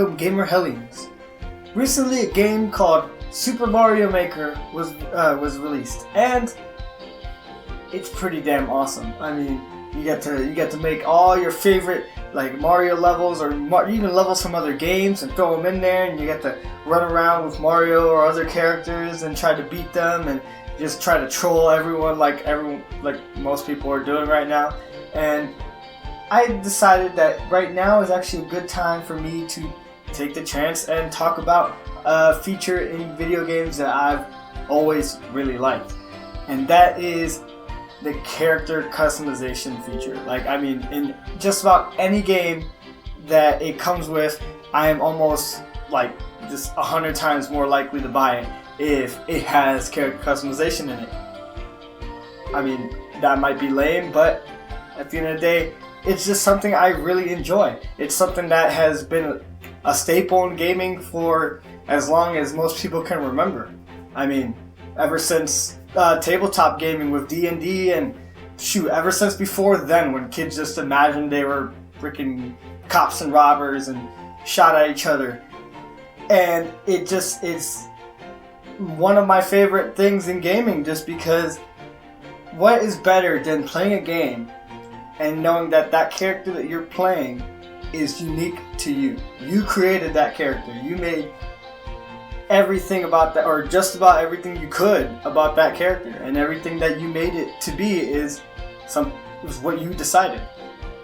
welcome Gamer Hellions. Recently a game called Super Mario Maker was released, and it's pretty damn awesome. I mean, you get to make all your favorite like Mario levels or even levels from other games and throw them in there, and you get to run around with Mario or other characters and try to beat them and just try to troll everyone like most people are doing right now. And I decided that right now is actually a good time for me to take the chance and talk about a feature in video games that I've always really liked, and that is the character customization feature. Like, I mean, in just about any game that it comes with, I am almost like just 100 times more likely to buy it if it has character customization in it. I mean, that might be lame, but at the end of the day, it's just something I really enjoy. It's something that has been a staple in gaming for as long as most people can remember. I mean, ever since tabletop gaming with D&D, and shoot, ever since before then, when kids just imagined they were freaking cops and robbers and shot at each other. And it just is one of my favorite things in gaming, just because what is better than playing a game and knowing that that character that you're playing is unique to you. You created that character. You made everything about that, or just about everything you could about that character, and everything that you made it to be is what you decided.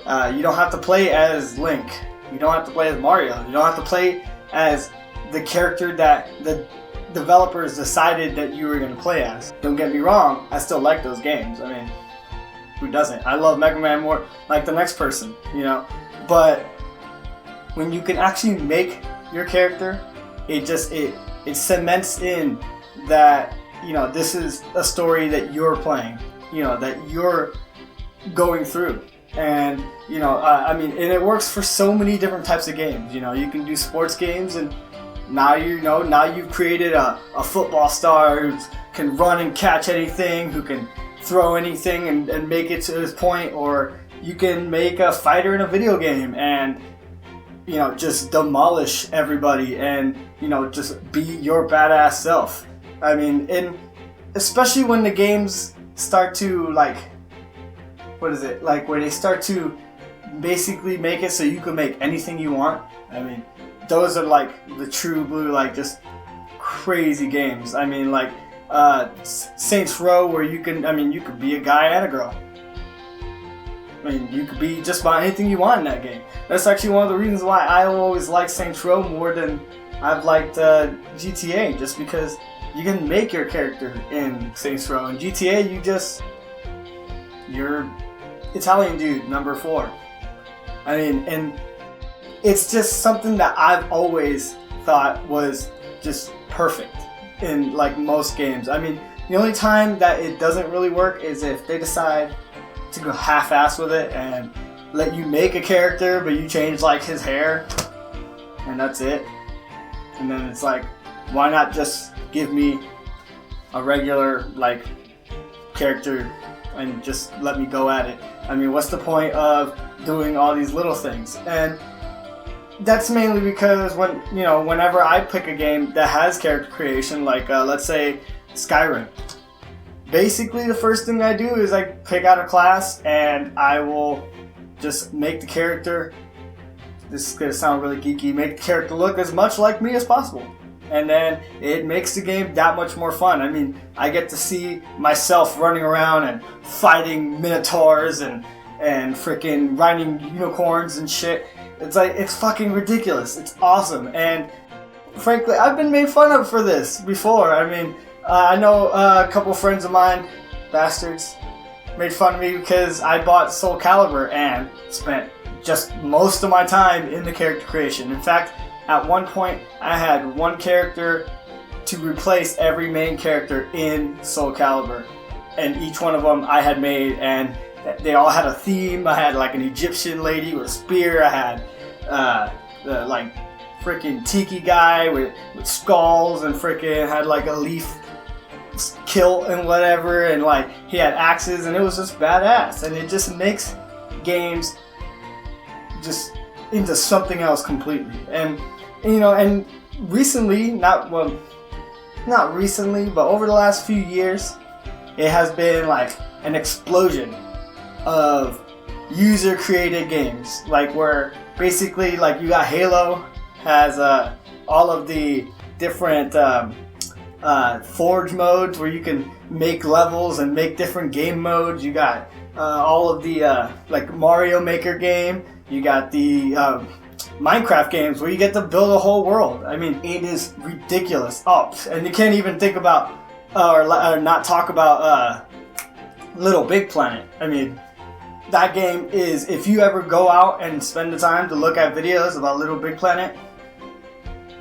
You don't have to play as Link. You don't have to play as Mario. You don't have to play as the character that the developers decided that you were going to play as. Don't get me wrong, I still like those games. I mean, who doesn't? I love Mega Man more like the next person, you know? But when you can actually make your character, it cements in that, you know, this is a story that you're playing, you know, that you're going through. And, you know, I mean, and it works for so many different types of games. You know, you can do sports games, and now you've created a football star who can run and catch anything, who can throw anything and make it to this point. Or you can make a fighter in a video game and, you know, just demolish everybody and, you know, just be your badass self. I mean, and especially when the games start to, like, what is it? Like, where they start to basically make it so you can make anything you want. I mean, those are like the true blue, like, just crazy games. I mean, like, Saints Row, where you could be a guy and a girl. I mean, you could be just about anything you want in that game. That's actually one of the reasons why I always like Saints Row more than I've liked GTA, just because you can make your character in Saints Row. In GTA, you're Italian dude, number 4. I mean, and it's just something that I've always thought was just perfect in, like, most games. I mean, the only time that it doesn't really work is if they decide to go half-ass with it and let you make a character, but you change, like, his hair, and that's it. And then it's like, why not just give me a regular, like, character and just let me go at it? I mean, what's the point of doing all these little things? And that's mainly because whenever I pick a game that has character creation, like let's say Skyrim, basically the first thing I do is I pick out a class and I will just make the character, this is going to sound really geeky, make the character look as much like me as possible. And then it makes the game that much more fun. I mean, I get to see myself running around and fighting minotaurs and freaking riding unicorns and shit. It's like, it's fucking ridiculous. It's awesome. And frankly, I've been made fun of for this before. I mean, I know a couple friends of mine, bastards, made fun of me because I bought Soul Calibur and spent just most of my time in the character creation. In fact, at one point, I had one character to replace every main character in Soul Calibur. And each one of them I had made, and they all had a theme. I had, like, an Egyptian lady with a spear. I had the, like, freaking tiki guy with skulls, and freaking had, like, a leaf kilt and whatever. And, like, he had axes, and it was just badass. And it just makes games just into something else completely. And and recently, not recently, but over the last few years, it has been like an explosion of user-created games, like where basically like you got Halo has all of the different forge modes where you can make levels and make different game modes. You got all of the like Mario Maker game. You got the Minecraft games where you get to build a whole world. I mean, it is ridiculous. Oh, and you can't even think about or not talk about Little Big Planet. I mean, that game is, if you ever go out and spend the time to look at videos about Little Big Planet,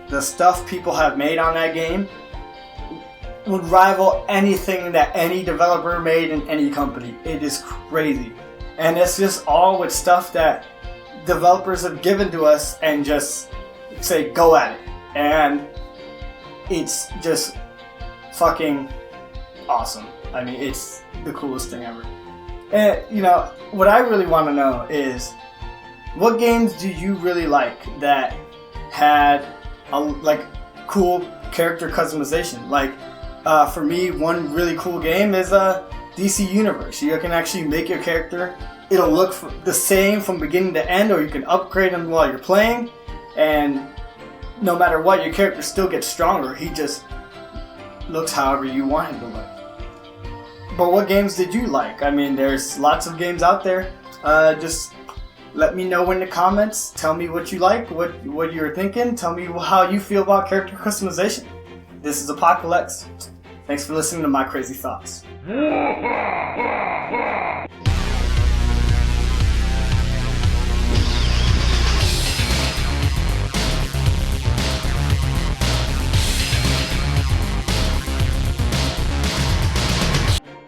the stuff people have made on that game would rival anything that any developer made in any company. It is crazy. And it's just all with stuff that developers have given to us and just say, go at it. And it's just fucking awesome. I mean, it's the coolest thing ever. And, what I really want to know is, what games do you really like that had cool character customization? Like, for me, one really cool game is DC Universe. You can actually make your character. It'll look the same from beginning to end, or you can upgrade him while you're playing. And no matter what, your character still gets stronger. He just looks however you want him to look. But what games did you like? I mean, there's lots of games out there. Just let me know in the comments. Tell me what you like, what you're thinking. Tell me how you feel about character customization. This is Apocalypse. Thanks for listening to my crazy thoughts.